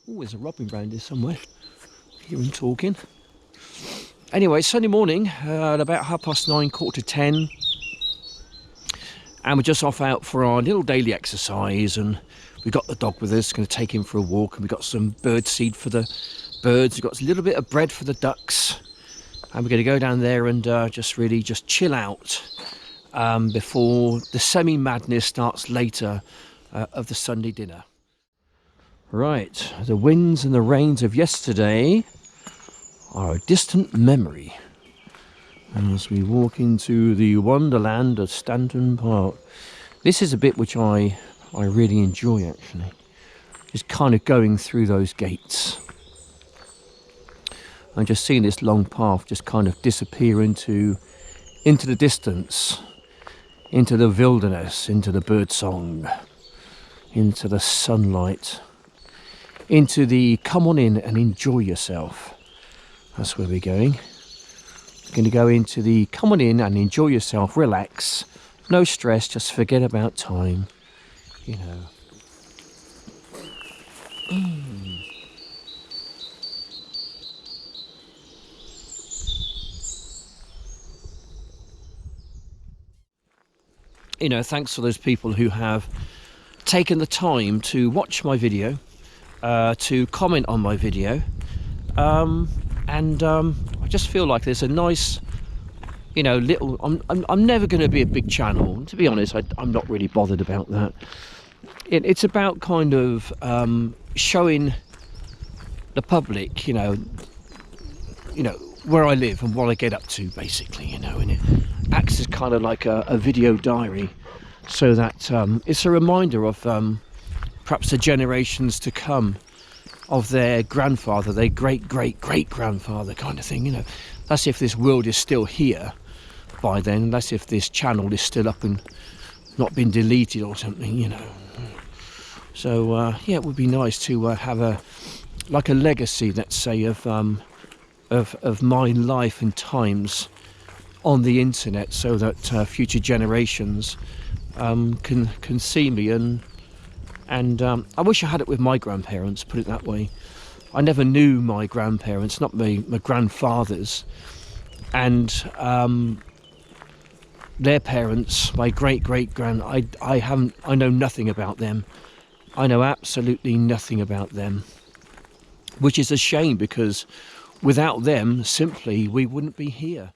Oh, there's a robin round here somewhere. Hear him talking. Anyway, it's Sunday morning at about 9:30, 9:45, and we're just off out for our little daily exercise, and we've got the dog with us, going to take him for a walk, and we've got some bird seed for the birds, we've got a little bit of bread for the ducks, and we're going to go down there and just chill out before the semi-madness starts later of the Sunday dinner. Right, the winds and the rains of yesterday are a distant memory as we walk into the wonderland of Stanton Park. This is a bit which I really enjoy, actually, just kind of going through those gates and just seeing this long path just kind of disappear into the distance, into the wilderness, into the birdsong, into the sunlight, into the come on in and enjoy yourself. That's where we're going. We're going to go into the come on in and enjoy yourself, relax, no stress, just forget about time, you know. You know, thanks for those people who have taken the time to watch my video, to comment on my video, and I just feel like there's a nice, you know, little. I'm never going to be a big channel, to be honest. I'm not really bothered about that. It's about kind of showing the public, you know, where I live and what I get up to, basically, you know, and it acts as kind of like a video diary, so that it's a reminder of perhaps the generations to come of their grandfather, their great-great-great-grandfather kind of thing, you know. That's if this world is still here by then, that's if this channel is still up and not been deleted or something, you know. So yeah, it would be nice to have a legacy, let's say, of my life and times on the internet, so that future generations can see me, and I wish I had it with my grandparents, put it that way. I never knew my grandparents, not my grandfathers, and their parents, my great-great-grand. I know nothing about them. I know absolutely nothing about them, which is a shame, because without them, simply, we wouldn't be here.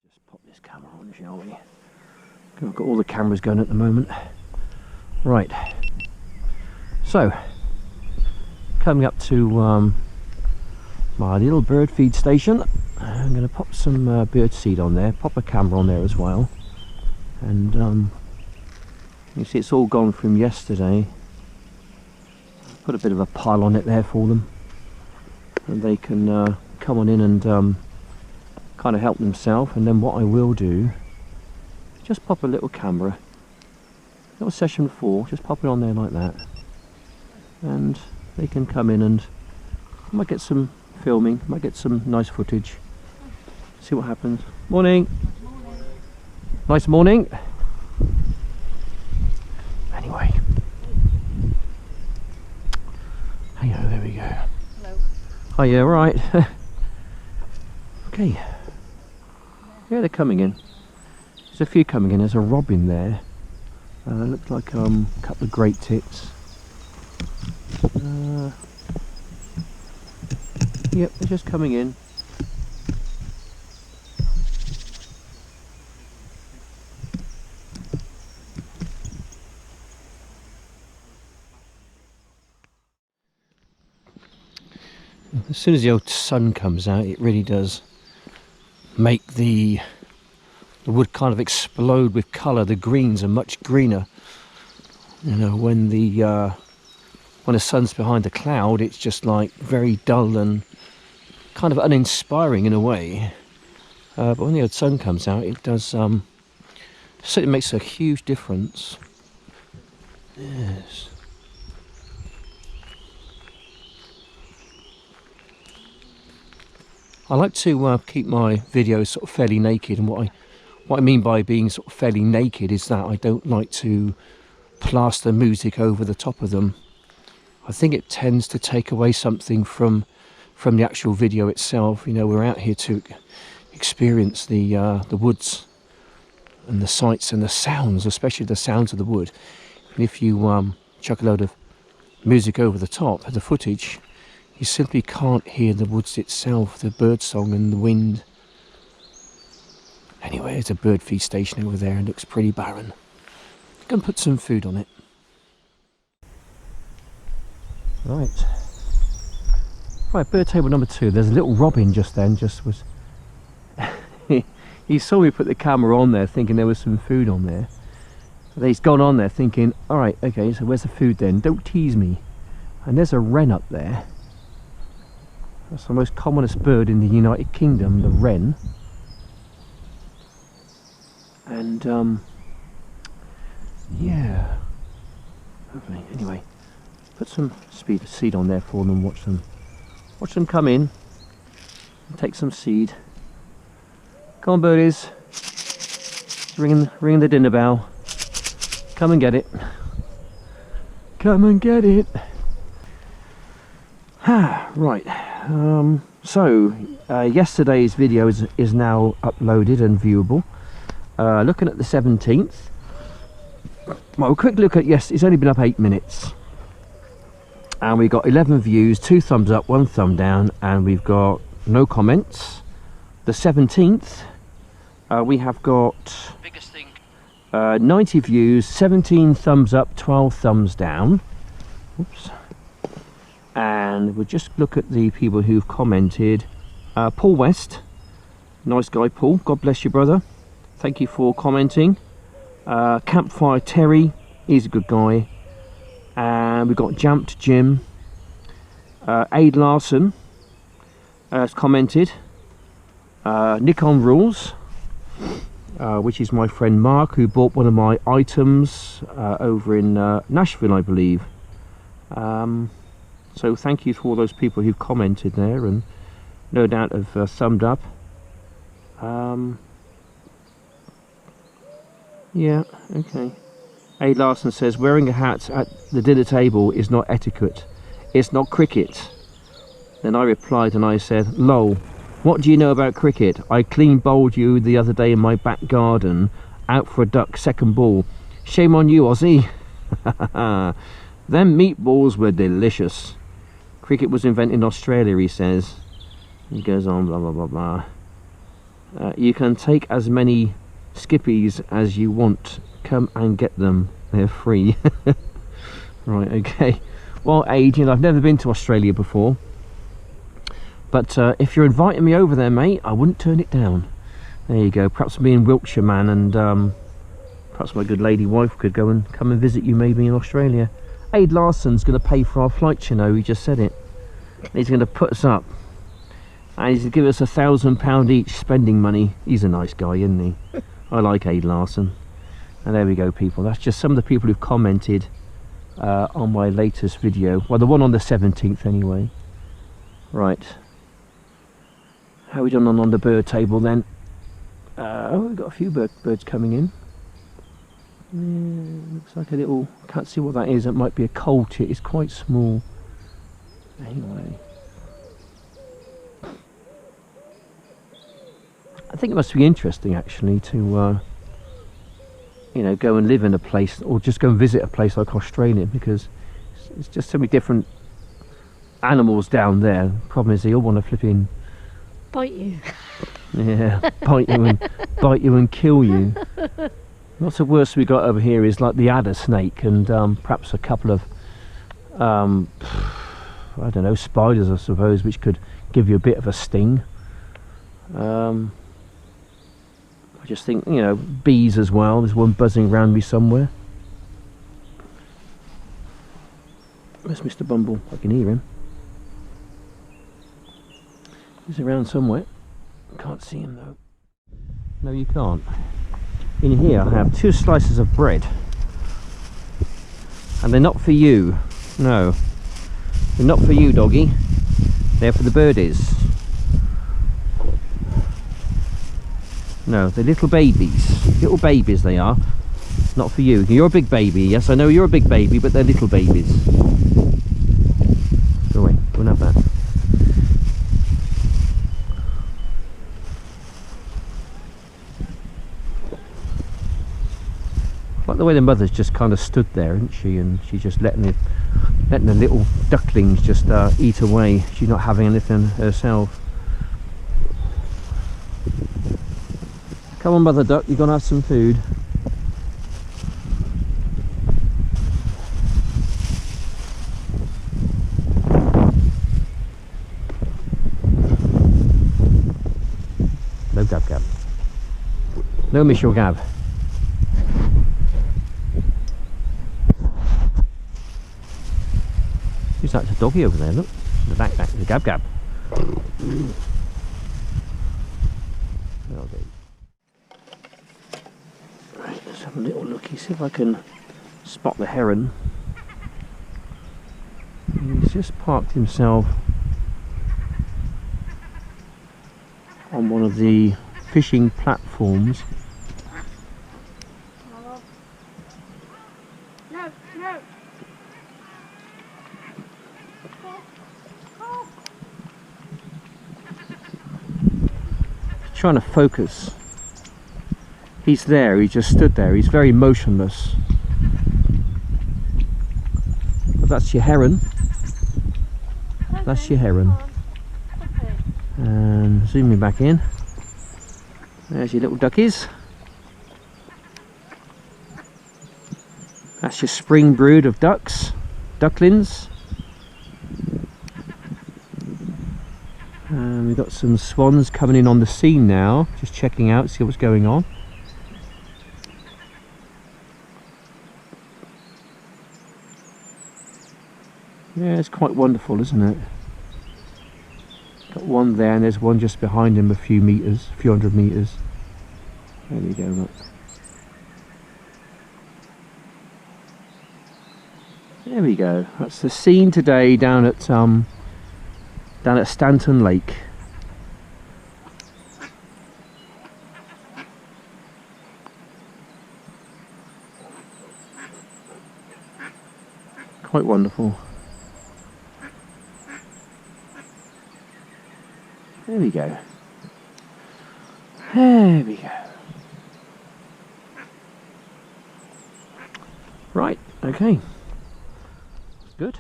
Just pop this camera on, shall we? I've got all the cameras going at the moment. Right. So, coming up to my little bird feed station. I'm going to pop some bird seed on there, pop a camera on there as well. And you see it's all gone from yesterday. Put a bit of a pile on it there for them. And they can come on in and kind of help themselves. And then what I will do, just pop a little camera, little session 4, just pop it on there like that, and they can come in and I might get some filming, might get some nice footage, see what happens. Morning. Nice morning. Anyway, hey, oh, there we go. Hello. Oh yeah, right. Okay. Yeah, they're coming in. There's a few coming in. There's a robin there. Looks like a couple of great tits. Yep, they're just coming in. As soon as the old sun comes out, it really does make the wood kind of explode with colour. The greens are much greener. You know, when the sun's behind the cloud, it's just like very dull and kind of uninspiring in a way. But when the old sun comes out, it does certainly makes a huge difference. Yes. I like to keep my videos sort of fairly naked, and what I mean by being sort of fairly naked is that I don't like to plaster music over the top of them. I think it tends to take away something from the actual video itself. You know, we're out here to experience the woods and the sights and the sounds, especially the sounds of the wood. And if you chuck a load of music over the top of the footage, you simply can't hear the woods itself, the bird song and the wind. Anyway, there's a bird feed station over there and it looks pretty barren. Go and put some food on it. Right, bird table number 2. There's a little robin just then, he saw me put the camera on there thinking there was some food on there. And he's gone on there thinking, alright, okay, so where's the food then? Don't tease me. And there's a wren up there. That's the most commonest bird in the United Kingdom, the wren. And yeah, lovely. Anyway, put some seed on there for them. Watch them come in and take some seed. Come on, birdies, ringing the dinner bell. Come and get it. Come and get it. Right. So yesterday's video is now uploaded and viewable. Looking at the 17th. Well, a quick look at, yes, it's only been up 8 minutes. And we got 11 views, 2 thumbs up, 1 thumb down, and we've got no comments. The 17th, we have got 90 views, 17 thumbs up, 12 thumbs down. Oops. And we'll just look at the people who've commented. Paul West, nice guy, Paul, God bless you, brother. Thank you for commenting. Campfire Terry, he's a good guy. And we've got Jamped Jim. Aid Larson has commented. Nikon Rules, which is my friend Mark, who bought one of my items over in Nashville, I believe. So thank you to all those people who've commented there, and no doubt have thumbed up. Yeah, okay. A. Larson says, wearing a hat at the dinner table is not etiquette. It's not cricket. Then I replied and I said, lol, what do you know about cricket? I clean bowled you the other day in my back garden, out for a duck, second ball. Shame on you, Aussie. Them meatballs were delicious. Cricket was invented in Australia, he says. He goes on, blah, blah, blah, blah. You can take as many skippies as you want. Come and get them. They're free. Right, okay. Well, Aid, you know, I've never been to Australia before. But if you're inviting me over there, mate, I wouldn't turn it down. There you go. Perhaps me and Wiltshire, man, and perhaps my good lady wife could go and come and visit you maybe in Australia. Aid Larson's going to pay for our flights, you know, he just said it. He's going to put us up. And he's going to give us £1,000 each spending money. He's a nice guy, isn't he? I like Aid Larson. And there we go, people. That's just some of the people who've commented on my latest video. Well, the one on the 17th anyway. Right. How are we done on the bird table then? Oh, we've got a few birds coming in. Yeah, looks like a little, can't see what that is. It might be a colt. It is quite small. Anyway. I think it must be interesting actually to you know, go and live in a place, or just go and visit a place like Australia, because it's just so many different animals down there. The problem is they all want to flip in, bite you. Yeah, bite you and kill you. What's the worst we got over here is like the adder snake, and perhaps a couple of I don't know, spiders, I suppose, which could give you a bit of a sting. I just think, you know, bees as well. There's one buzzing around me somewhere. Where's Mr. Bumble? I can hear him. He's around somewhere. Can't see him though. No, you can't. In here I have 2 slices of bread. And they're not for you. No. They're not for you, doggy. They're for the birdies. No, they're little babies. Little babies they are. Not for you. You're a big baby. Yes, I know you're a big baby, but they're little babies. Go and have that. Like the way the mother's just kind of stood there, isn't she? And she's just letting the little ducklings just eat away. She's not having anything herself. Come on, mother duck, you're gonna have some food. No gab gab. No miss your gab. Who's that? It's a doggy over there, look. The backpack, the gab gab. Okay. Right, let's have a little looky, see if I can spot the heron. He's just parked himself on one of the fishing platforms. No, no. Trying to focus. He's there, he just stood there, he's very motionless. But that's your heron. That's your heron. And zooming back in. There's your little duckies. That's your spring brood of ducklings. And we've got some swans coming in on the scene now, just checking out, see what's going on. Yeah, it's quite wonderful, isn't it? Got one there and there's one just behind him a few hundred meters. There we go, look. There we go. That's the scene today down at Stanton Lake. Quite wonderful. There we go. There we go. Right, okay. That's good.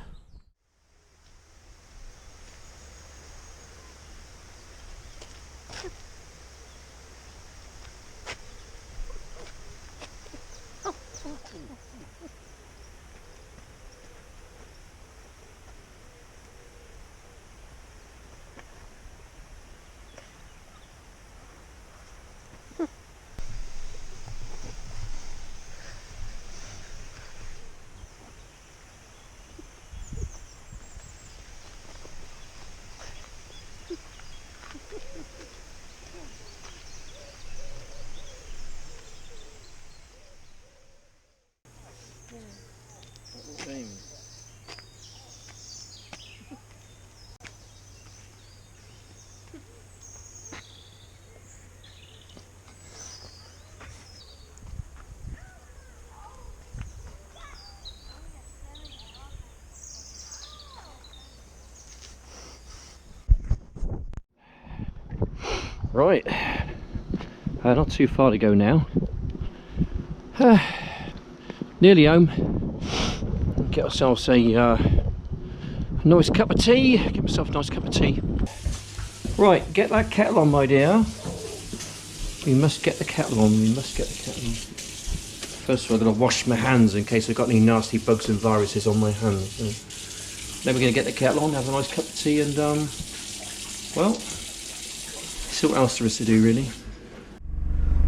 Right, not too far to go now. Nearly home. Get ourselves a nice cup of tea. Get myself a nice cup of tea. Right, get that kettle on, my dear. We must get the kettle on. We must get the kettle on. First of all, I'm going to wash my hands in case I've got any nasty bugs and viruses on my hands. So then we're going to get the kettle on, have a nice cup of tea, and well, see what else there is to do, really.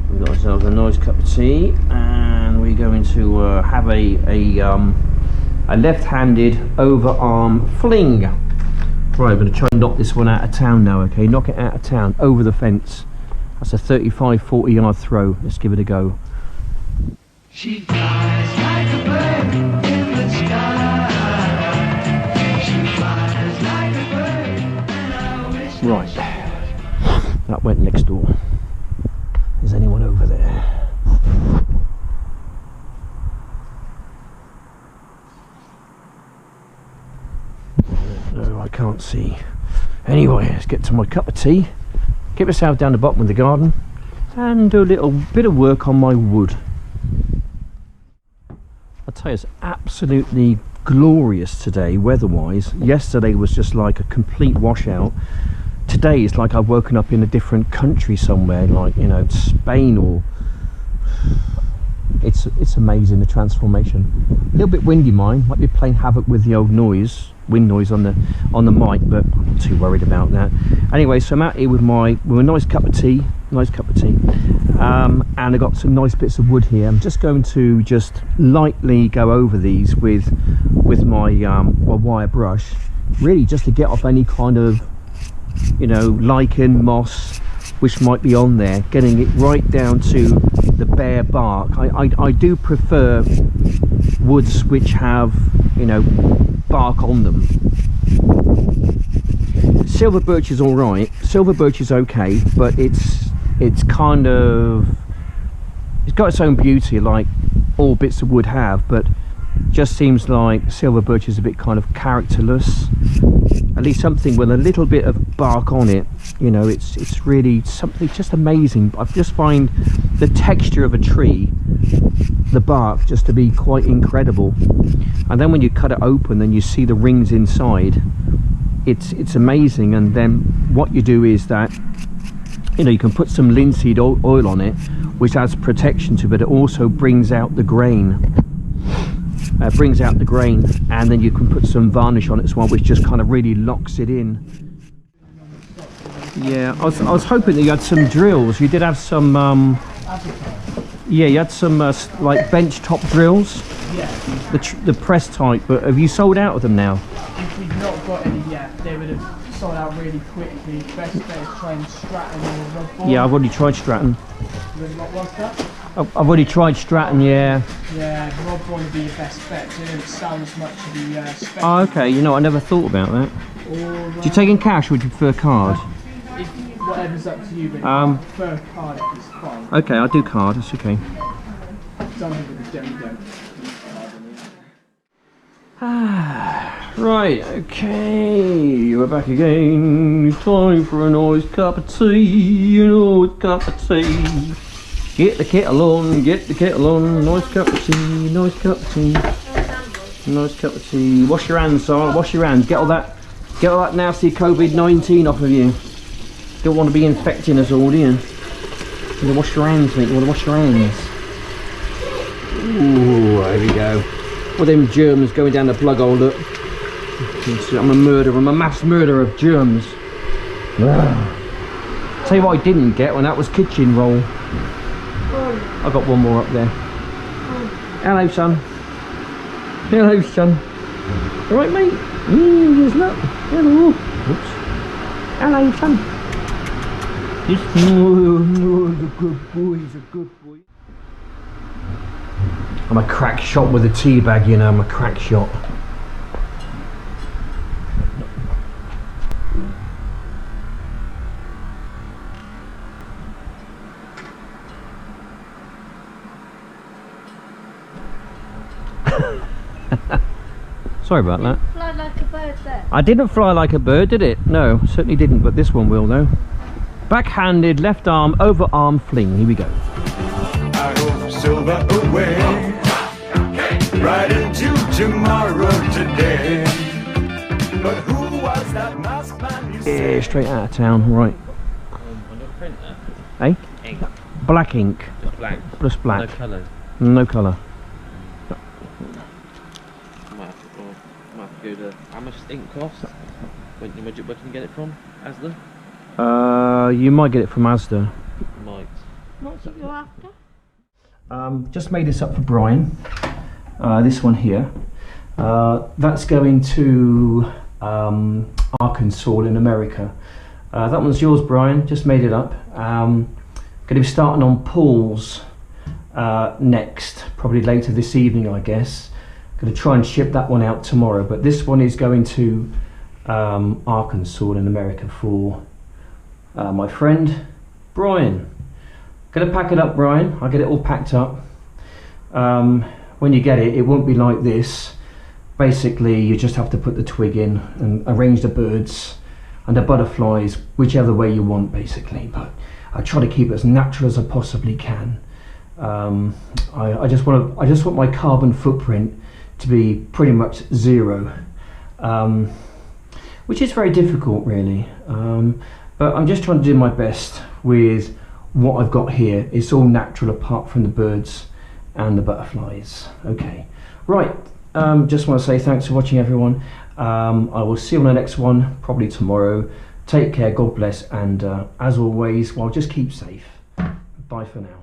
We've got ourselves a nice cup of tea, and we're going to have a left-handed overarm fling. Right, I'm going to try and knock this one out of town now, okay? Knock it out of town, over the fence. That's a 35-40 yard throw. Let's give it a go. She flies like a bird in the sky. She flies like a bird, and I wish Right, that went next door. Is anyone over there? No, I can't see. Anyway, let's get to my cup of tea. Get myself down the bottom of the garden and do a little bit of work on my wood. I'll tell you, it's absolutely glorious today weather-wise. Yesterday was just like a complete washout. Today it's like I've woken up in a different country somewhere, like, you know, Spain, or it's amazing, the transformation. A little bit windy, mine might be playing havoc with the old wind noise on the mic, but I'm not too worried about that. Anyway, so I'm out here with a nice cup of tea, and I got some nice bits of wood here. I'm just going to just lightly go over these with my wire brush, really just to get off any kind of, you know, lichen, moss which might be on there, getting it right down to the bare bark. I do prefer woods which have, you know, bark on them. Silver birch is all right, silver birch is okay, but it's kind of, it's got its own beauty like all bits of wood have, but just seems like silver birch is a bit kind of characterless. At least something with a little bit of bark on it, you know, it's really something just amazing. I just find the texture of a tree, the bark, just to be quite incredible. And then when you cut it open and you see the rings inside, it's amazing. And then what you do is that, you know, you can put some linseed oil on it, which adds protection to it, but it also brings out the grain. And then you can put some varnish on it as well, which just kind of really locks it in. Yeah, I was hoping that you had some drills. You did have some yeah, you had some like bench top drills. Yeah. The press type, but have you sold out of them now? If we've not got any yet, they would have sold out really quickly. Best bet is trying Stratton or Rob. Yeah, I've already tried Stratton. What's that? I've already tried Stratton, yeah. Yeah, Rob would be your best bet. They don't sell as much of the spec. Oh, okay, you know, I never thought about that. Or, Do you take in cash or would you prefer card? if, whatever's up to you, but per card it's fine. Okay, I'll do card, that's okay. Some people don't. Right, okay, we're back again. Time for a nice cup of tea, cup of tea. Get the kettle on, nice cup of tea, nice cup of tea. Nice cup of tea. Wash your hands, Sarah, wash your hands. Get all that nasty COVID-19 off of you. Don't want to be infecting us all, do you? You want to wash your hands, mate, you want to wash your hands. Ooh, there we go. All them germs going down the plug hole, look. I'm a murderer, I'm a mass murderer of germs. Tell you what I didn't get when that was kitchen roll. I got one more up there. Hello, son. Hello, son. All right, mate? Yes, look. Hello. Oops. Hello, son. He's a good boy. He's a good boy. I'm a crack shot with a tea bag, you know. I'm a crack shot. Sorry about that. Fly like a bird there. I didn't fly like a bird, did it? No, certainly didn't, but this one will though. Backhanded, left arm, over arm fling. Here we go. I hope silver away, right into tomorrow today. But who was that masked man you Yeah, straight out of town, right. On the printer? Eh? Ink. Black ink. Just black. Just black. No colour. No colour. Might have to go to... How much does ink cost? Where can you get it from? Asda? You might get it from Asda. Might. What's it you're after? Just made this up for Brian. This one here. That's going to Arkansas in America. That one's yours, Brian. Just made it up. Going to be starting on Paul's next, probably later this evening, I guess. Going to try and ship that one out tomorrow, but this one is going to Arkansas in America for my friend Brian. Going to pack it up, Brian. I'll get it all packed up. When you get it, it won't be like this. basically you just have to put the twig in and arrange the birds and the butterflies whichever way you want, basically. But I try to keep it as natural as I possibly can. I just want my carbon footprint to be pretty much zero, which is very difficult, really. But I'm just trying to do my best with what I've got here. It's all natural apart from the birds and the butterflies. Okay, right. Just want to say thanks for watching, everyone. I will see you on the next one, probably tomorrow. Take care, God bless, and as always, well, just keep safe. Bye for now.